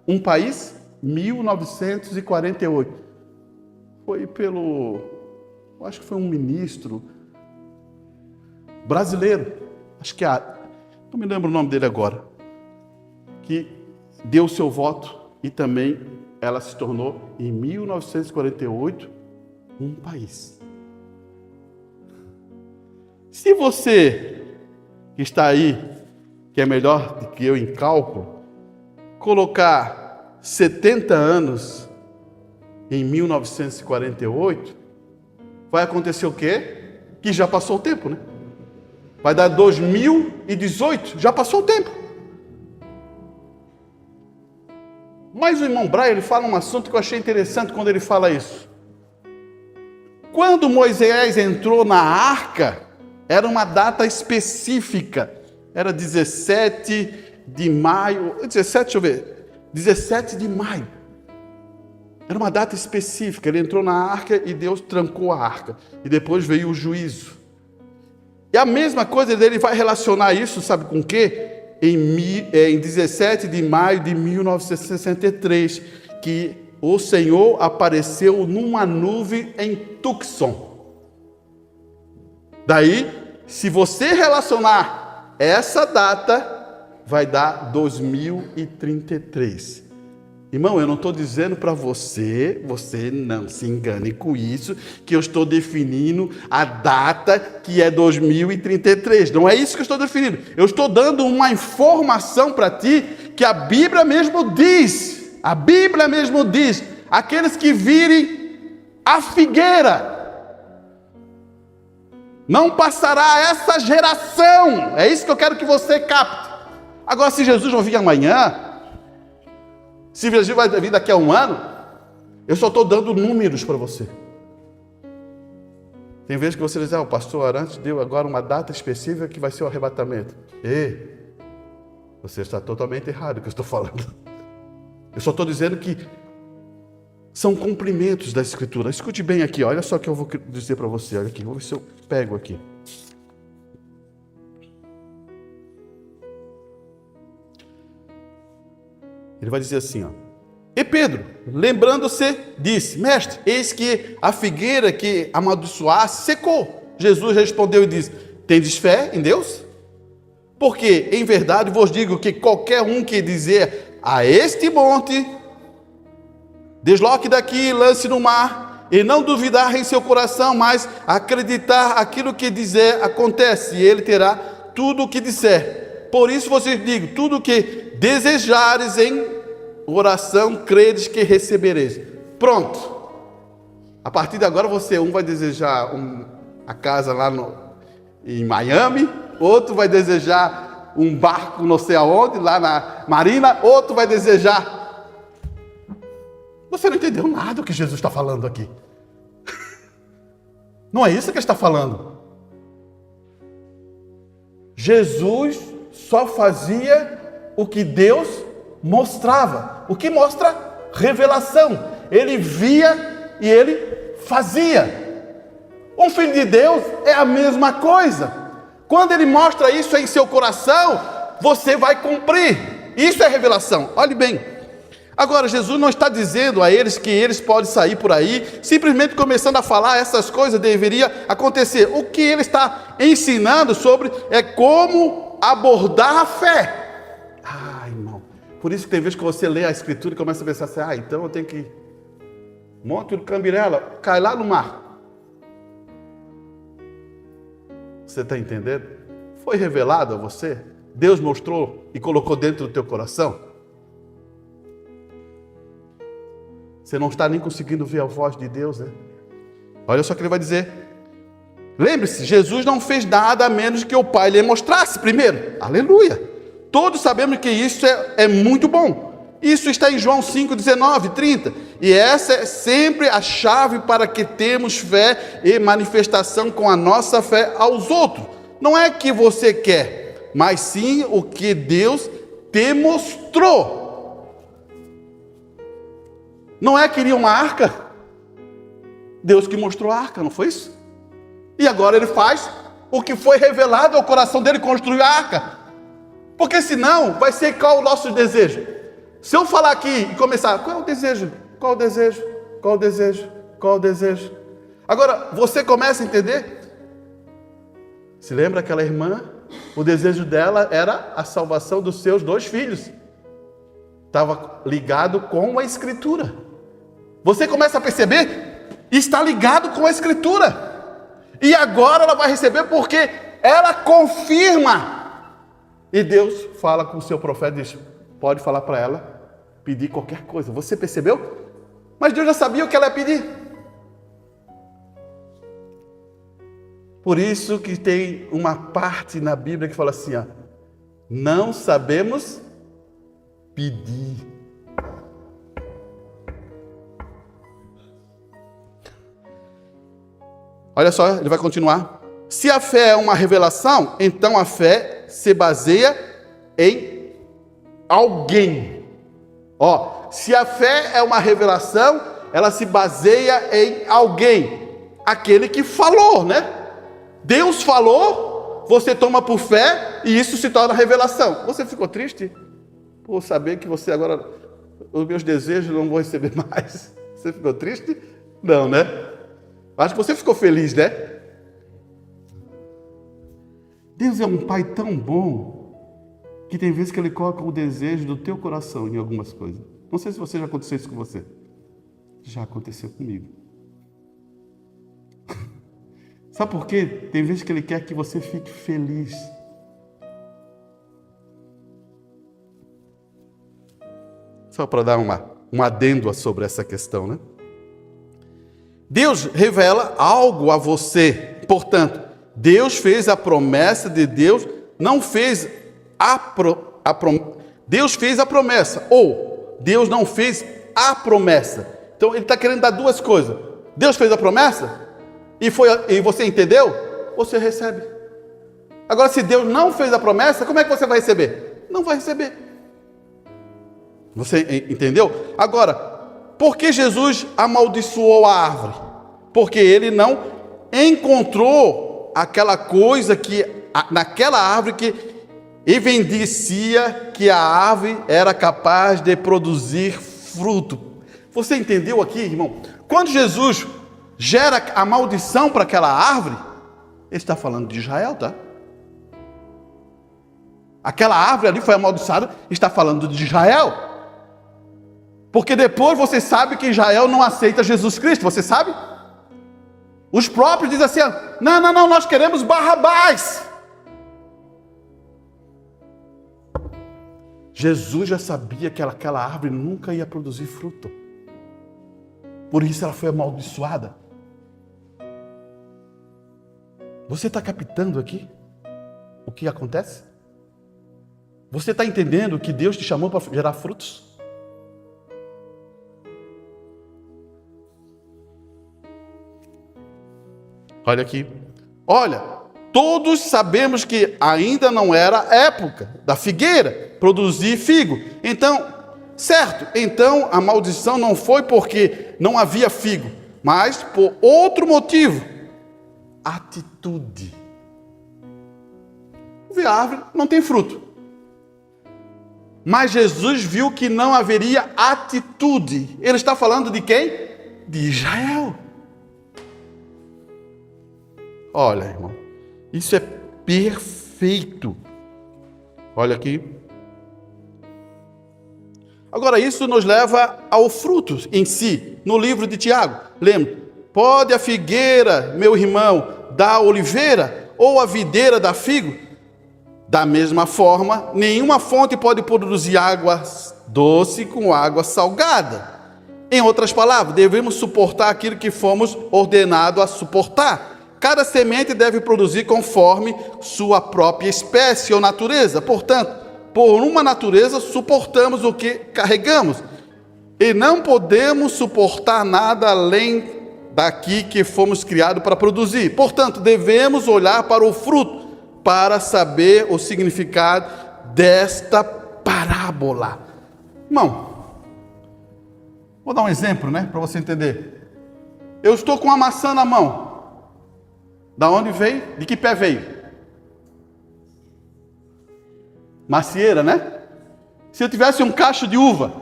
S1: um país? 1948. Foi acho que foi um ministro brasileiro, não me lembro o nome dele agora, que deu o seu voto e também ela se tornou, em 1948, um país. Se você que está aí, que é melhor do que eu em cálculo, colocar 70 anos em 1948, vai acontecer o quê? Que já passou o tempo, né? Vai dar 2018, já passou o tempo. Mas o irmão Brian, ele fala um assunto que eu achei interessante quando ele fala isso. Quando Moisés entrou na arca, era uma data específica. Era 17 de maio. 17 de maio. Era uma data específica. Ele entrou na arca e Deus trancou a arca. E depois veio o juízo. E a mesma coisa, ele vai relacionar isso, sabe com o quê? Em 17 de maio de 1963, que o Senhor apareceu numa nuvem em Tucson. Daí, se você relacionar essa data, vai dar 2033. Irmão, eu não estou dizendo para você não se engane com isso, que eu estou definindo a data que é 2033. Não é isso que eu estou definindo. Eu estou dando uma informação para ti que a Bíblia mesmo diz. A Bíblia mesmo diz: aqueles que virem a figueira, não passará essa geração. É isso que eu quero que você capte. Agora, se Jesus não vir amanhã, se Jesus vai vir daqui a um ano, eu só estou dando números para você. Tem vezes que você diz: o pastor Arantes deu agora uma data específica que vai ser o arrebatamento. Ei, você está totalmente errado o que eu estou falando. Eu só estou dizendo que são cumprimentos da Escritura. Escute bem aqui, olha só o que eu vou dizer para você. Olha aqui, vou ver se eu pego aqui. Ele vai dizer assim, ó. E Pedro, lembrando-se, disse: mestre, eis que a figueira que amaldiçoasse secou. Jesus respondeu e disse: tendes fé em Deus? Porque, em verdade, vos digo que qualquer um que dizer a este monte, Desloque daqui e lance no mar, e não duvidar em seu coração, mas acreditar aquilo que dizer acontece, e ele terá tudo o que disser. Por isso vos digo, tudo o que desejares em oração, credes que recebereis. Pronto. A partir de agora um vai desejar a casa lá em Miami, outro vai desejar um barco não sei aonde, lá na Marina, outro vai desejar... Você não entendeu nada do que Jesus está falando aqui. Não é isso que ele está falando. Jesus só fazia o que Deus mostrava. O que mostra? Revelação. Ele via e ele fazia. Um filho de Deus é a mesma coisa. Quando ele mostra isso em seu coração, você vai cumprir. Isso é revelação. Olhe bem. Agora, Jesus não está dizendo a eles que eles podem sair por aí, simplesmente começando a falar essas coisas deveria acontecer. O que ele está ensinando sobre é como abordar a fé. Irmão, por isso que tem vezes que você lê a Escritura e começa a pensar assim, então eu tenho que... Monte o Cambirela, cai lá no mar. Você está entendendo? Foi revelado a você? Deus mostrou e colocou dentro do teu coração? Você não está nem conseguindo ver a voz de Deus, né? Olha só o que ele vai dizer. Lembre-se, Jesus não fez nada a menos que o Pai lhe mostrasse primeiro. Aleluia! Todos sabemos que isso é muito bom. Isso está em João 5, 19, 30. E essa é sempre a chave para que temos fé e manifestação com a nossa fé aos outros. Não é que você quer, mas sim o que Deus te mostrou. Não é que queria uma arca? Deus que mostrou a arca, não foi isso? E agora ele faz o que foi revelado ao coração dele, construir a arca. Porque senão vai ser qual o nosso desejo? Se eu falar aqui e começar, qual é o desejo? Qual o desejo? Qual o desejo? Qual o desejo? Agora, você começa a entender? Se lembra aquela irmã? O desejo dela era a salvação dos seus 2 filhos. Estava ligado com a Escritura. Você começa a perceber? Está ligado com a Escritura. E agora ela vai receber porque ela confirma. E Deus fala com o seu profeta e diz, pode falar para ela, pedir qualquer coisa. Você percebeu? Mas Deus já sabia o que ela ia pedir. Por isso que tem uma parte na Bíblia que fala assim, não sabemos pedir. Olha só, ele vai continuar. Se a fé é uma revelação, então a fé se baseia em alguém. Se a fé é uma revelação, ela se baseia em alguém. Aquele que falou, né? Deus falou, você toma por fé e isso se torna revelação. Você ficou triste por saber que você agora, os meus desejos não vou receber mais? Você ficou triste? Não, né? Acho que você ficou feliz, né? Deus é um Pai tão bom que tem vezes que Ele coloca o desejo do teu coração em algumas coisas. Não sei se já aconteceu isso com você. Já aconteceu comigo. Sabe por quê? Tem vezes que Ele quer que você fique feliz. Só para dar um adendo sobre essa questão, né? Deus revela algo a você. Portanto, Deus fez a promessa de Deus, não fez Deus fez a promessa, ou Deus não fez a promessa. Então, ele está querendo dar 2 coisas. Deus fez a promessa, e você entendeu, você recebe. Agora, se Deus não fez a promessa, como é que você vai receber? Não vai receber. Você entendeu? Agora, por que Jesus amaldiçoou a árvore? Porque ele não encontrou aquela coisa naquela árvore que evidencia que a árvore era capaz de produzir fruto. Você entendeu aqui, irmão? Quando Jesus gera a maldição para aquela árvore, ele está falando de Israel, tá? Aquela árvore ali foi amaldiçoada, está falando de Israel. Porque depois você sabe que Israel não aceita Jesus Cristo, você sabe? Os próprios dizem assim: não, nós queremos Barrabás. Jesus já sabia que aquela árvore nunca ia produzir fruto. Por isso ela foi amaldiçoada. Você está captando aqui o que acontece? Você está entendendo que Deus te chamou para gerar frutos? Olha aqui. Olha, todos sabemos que ainda não era a época da figueira produzir figo. Então, certo, então a maldição não foi porque não havia figo, mas por outro motivo. Atitude. Vê a árvore, não tem fruto. Mas Jesus viu que não haveria atitude. Ele está falando de quem? De Israel. Olha, irmão, isso é perfeito. Olha aqui. Agora, isso nos leva ao fruto em si, no livro de Tiago. Lembra? Pode a figueira, meu irmão, dar oliveira, ou a videira dar figo? Da mesma forma, nenhuma fonte pode produzir água doce com água salgada. Em outras palavras, devemos suportar aquilo que fomos ordenados a suportar. Cada semente deve produzir conforme sua própria espécie ou natureza. Portanto, por uma natureza, suportamos o que carregamos. E não podemos suportar nada além daqui que fomos criados para produzir. Portanto, devemos olhar para o fruto para saber o significado desta parábola. Irmão, vou dar um exemplo, para você entender. Eu estou com uma maçã na mão. Da onde veio? De que pé veio? Macieira, né? Se eu tivesse um cacho de uva,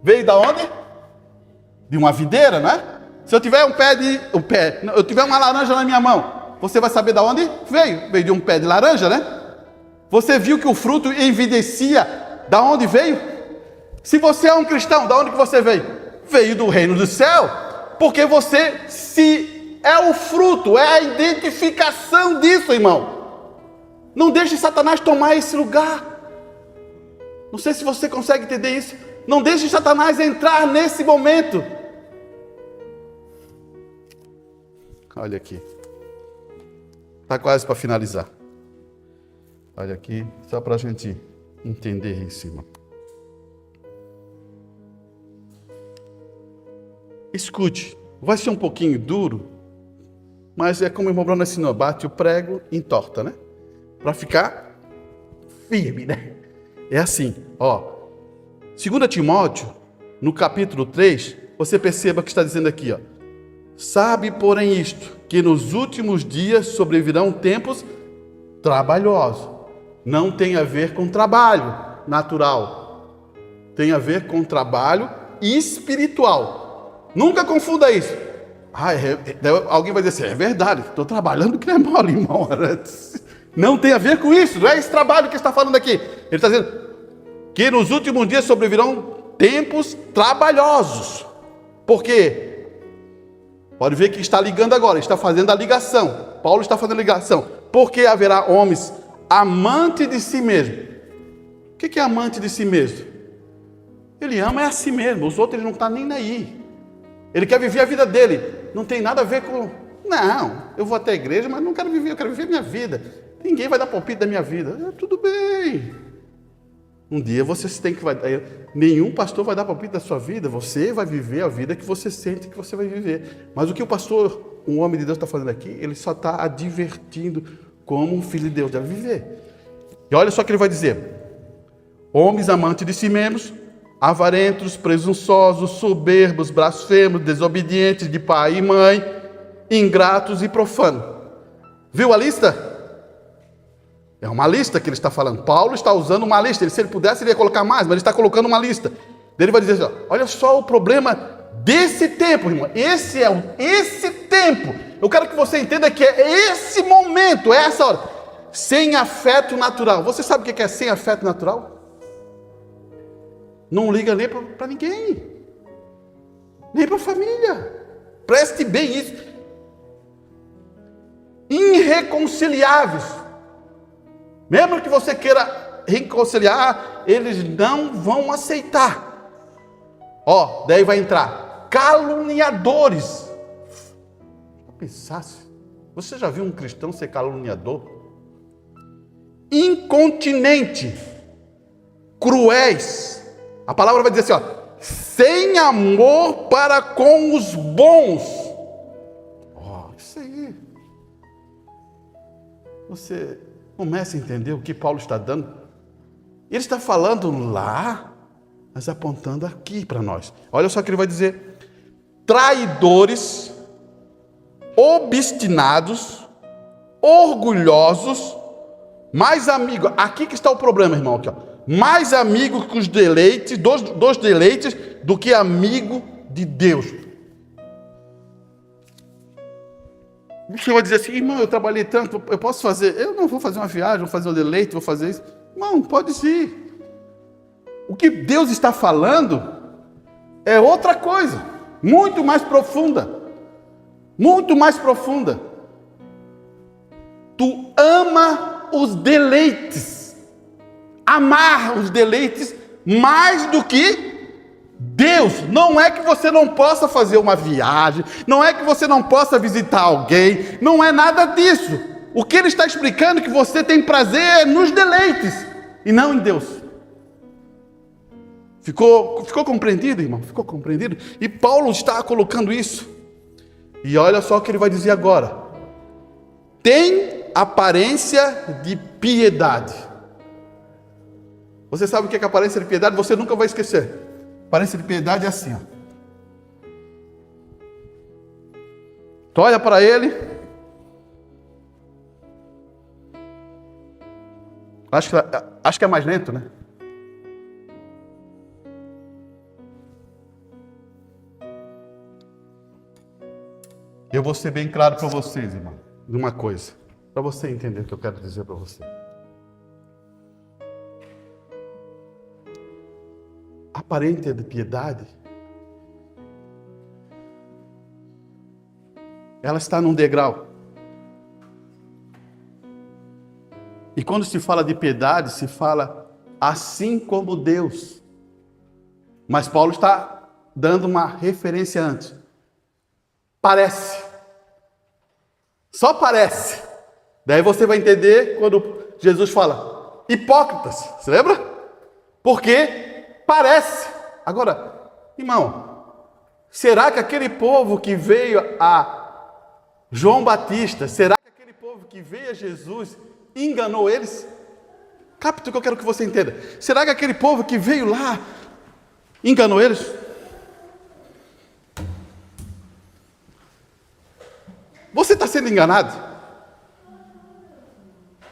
S1: veio da onde? De uma videira, né? Se eu tiver eu tiver uma laranja na minha mão, você vai saber da onde veio? Veio de um pé de laranja, né? Você viu que o fruto evidencia da onde veio? Se você é um cristão, da onde que você veio? Veio do reino do céu, porque você é o fruto, é a identificação disso, irmão. Não deixe Satanás tomar esse lugar. Não sei se você consegue entender isso. Não deixe Satanás entrar nesse momento. Olha aqui. Está quase para finalizar. Olha aqui, só para a gente entender isso, irmão. Escute, vai ser um pouquinho duro, mas é como o irmão Bruno ensinou, bate o prego, entorta, né? Para ficar firme, né? É assim, 2 Timóteo, no capítulo 3, você perceba que está dizendo aqui, sabe, porém, isto, que nos últimos dias sobrevirão tempos trabalhosos. Não tem a ver com trabalho natural, tem a ver com trabalho espiritual. Nunca confunda isso. Alguém vai dizer assim, é verdade, estou trabalhando que não é mole, irmão. Não tem a ver com isso, não é esse trabalho que está falando aqui. Ele está dizendo que nos últimos dias sobrevirão tempos trabalhosos. Por quê? Pode ver que está ligando agora, está fazendo a ligação. Paulo está fazendo a ligação. Porque haverá homens amantes de si mesmo. O que é amante de si mesmo? Ele ama a si mesmo, os outros ele não está nem aí. Ele quer viver a vida dele. Não tem nada a ver com... Não, eu vou até a igreja, mas não quero viver, eu quero viver a minha vida. Ninguém vai dar palpite da minha vida. Tudo bem. Um dia você tem que... Nenhum pastor vai dar palpite da sua vida. Você vai viver a vida que você sente que você vai viver. Mas o que o pastor, um homem de Deus, está fazendo aqui, ele só está advertindo como um filho de Deus deve viver. E olha só o que ele vai dizer. Homens amantes de si mesmos, avarentos, presunçosos, soberbos, blasfemos, desobedientes de pai e mãe, ingratos e profanos. Viu a lista? É uma lista que ele está falando. Paulo está usando uma lista. Se ele pudesse, ele ia colocar mais, mas ele está colocando uma lista. Ele vai dizer assim, olha só o problema desse tempo, irmão. Esse tempo. Eu quero que você entenda que é esse momento, é essa hora. Sem afeto natural. Você sabe o que é sem afeto natural? Não liga nem para ninguém, nem para a família. Preste bem isso. Irreconciliáveis. Mesmo que você queira reconciliar, eles não vão aceitar. Daí vai entrar caluniadores. Pensasse, você já viu um cristão ser caluniador? Incontinente, cruéis. A palavra vai dizer assim, sem amor para com os bons. Isso aí. Você começa a entender o que Paulo está dando. Ele está falando lá, mas apontando aqui para nós. Olha só o que ele vai dizer: traidores, obstinados, orgulhosos, mais amigo. Aqui que está o problema, irmão. Aqui, mais amigo com os deleites, dos deleites, do que amigo de Deus. Você vai dizer assim, irmão, eu trabalhei tanto, eu posso fazer, eu não vou fazer uma viagem, vou fazer um deleite, vou fazer isso. Não, pode sim. O que Deus está falando é outra coisa, muito mais profunda. Muito mais profunda. Tu ama os deleites, amar os deleites mais do que Deus. Não é que você não possa fazer uma viagem, não é que você não possa visitar alguém, não é nada disso. O que ele está explicando é que você tem prazer nos deleites e não em Deus. Ficou compreendido, irmão? Ficou compreendido? E Paulo está colocando isso. E olha só o que ele vai dizer agora. Tem aparência de piedade. Você sabe o que é aparência de piedade? Você nunca vai esquecer. Aparência de piedade é assim, Tu olha para ele. Acho que é mais lento, né? Eu vou ser bem claro para vocês, irmão, de uma coisa, para você entender o que eu quero dizer para você. A aparência de piedade, ela está num degrau. E quando se fala de piedade, se fala assim como Deus. Mas Paulo está dando uma referência antes. Parece. Só parece. Daí você vai entender quando Jesus fala hipócritas. Você lembra? Porque parece. Agora, irmão, será que aquele povo que veio a João Batista, será que aquele povo que veio a Jesus enganou eles? Capta o que eu quero que você entenda. Será que aquele povo que veio lá enganou eles? Você está sendo enganado?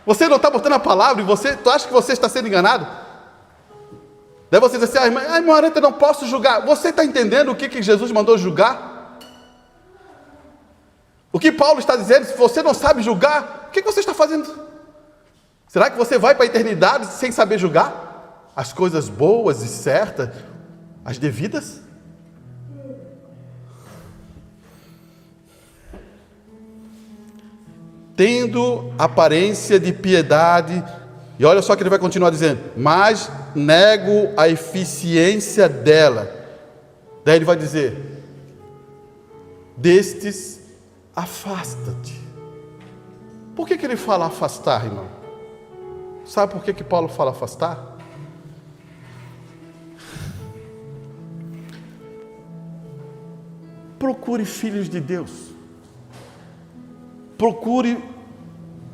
S1: Você não está botando a palavra e tu acha que você está sendo enganado? Daí você diz assim, irmão Areta, eu não posso julgar. Você está entendendo o que Jesus mandou julgar? O que Paulo está dizendo, se você não sabe julgar, o que você está fazendo? Será que você vai para a eternidade sem saber julgar? As coisas boas e certas, as devidas? Tendo aparência de piedade, e olha só que ele vai continuar dizendo, mas nego a eficiência dela. Daí ele vai dizer, destes afasta-te. Por que ele fala afastar, irmão? Sabe por que Paulo fala afastar? Procure filhos de Deus. Procure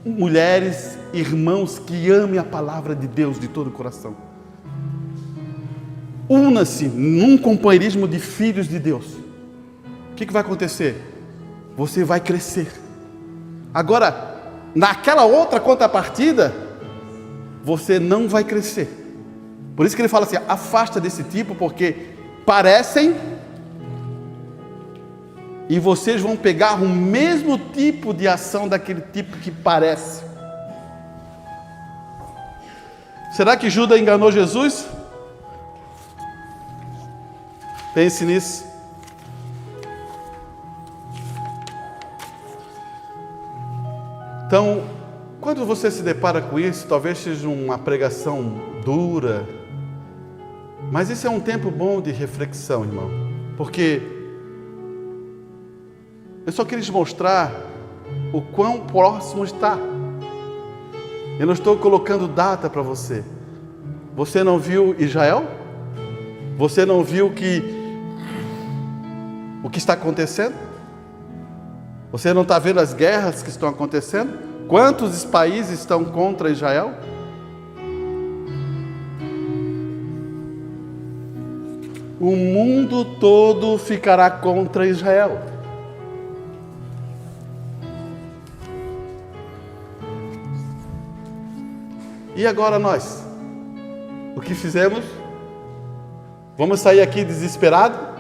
S1: mulheres, irmãos que amem a palavra de Deus de todo o coração. Una-se num companheirismo de filhos de Deus. O que vai acontecer? Você vai crescer. Agora, naquela outra contrapartida, você não vai crescer. Por isso que ele fala assim, afasta desse tipo, porque parecem... E vocês vão pegar o mesmo tipo de ação daquele tipo que parece. Será que Judas enganou Jesus? Pense nisso. Então, quando você se depara com isso, talvez seja uma pregação dura, mas isso é um tempo bom de reflexão, irmão, porque eu só queria te mostrar o quão próximo está. Eu não estou colocando data para você. Você não viu Israel? Você não viu o que está acontecendo? Você não está vendo as guerras que estão acontecendo? Quantos países estão contra Israel? O mundo todo ficará contra Israel. E agora nós? O que fizemos? Vamos sair aqui desesperados?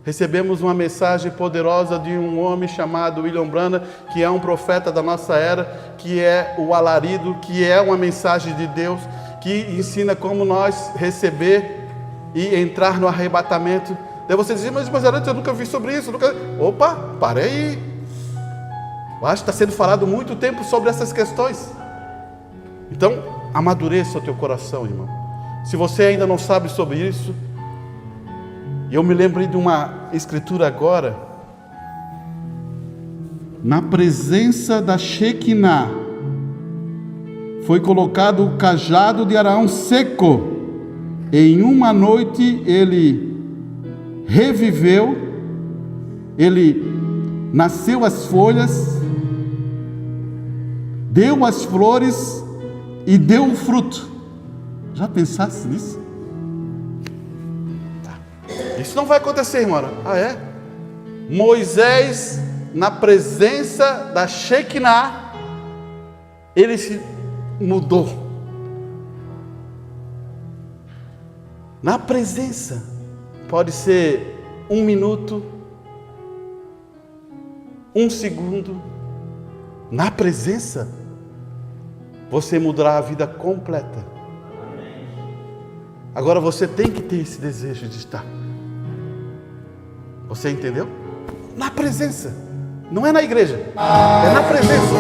S1: Recebemos uma mensagem poderosa de um homem chamado William Branham, que é um profeta da nossa era, que é o alarido, que é uma mensagem de Deus, que ensina como nós receber e entrar no arrebatamento. Daí você diz, mas eu nunca vi sobre isso. Opa, pare aí. Eu acho que está sendo falado muito tempo sobre essas questões. Então, amadureça o teu coração, irmão. Se você ainda não sabe sobre isso, eu me lembrei de uma escritura agora. Na presença da Shekinah foi colocado o cajado de Arão seco. Em uma noite ele reviveu, ele nasceu as folhas, deu as flores e deu o fruto. Já pensaste nisso? Isso não vai acontecer, irmão. Ah, é? Moisés, na presença da Shekinah, ele se mudou. Na presença, pode ser 1 minuto, 1 segundo. Na presença, você mudará a vida completa. Agora você tem que ter esse desejo de estar. Você entendeu? Na presença. Não é na igreja. É na presença.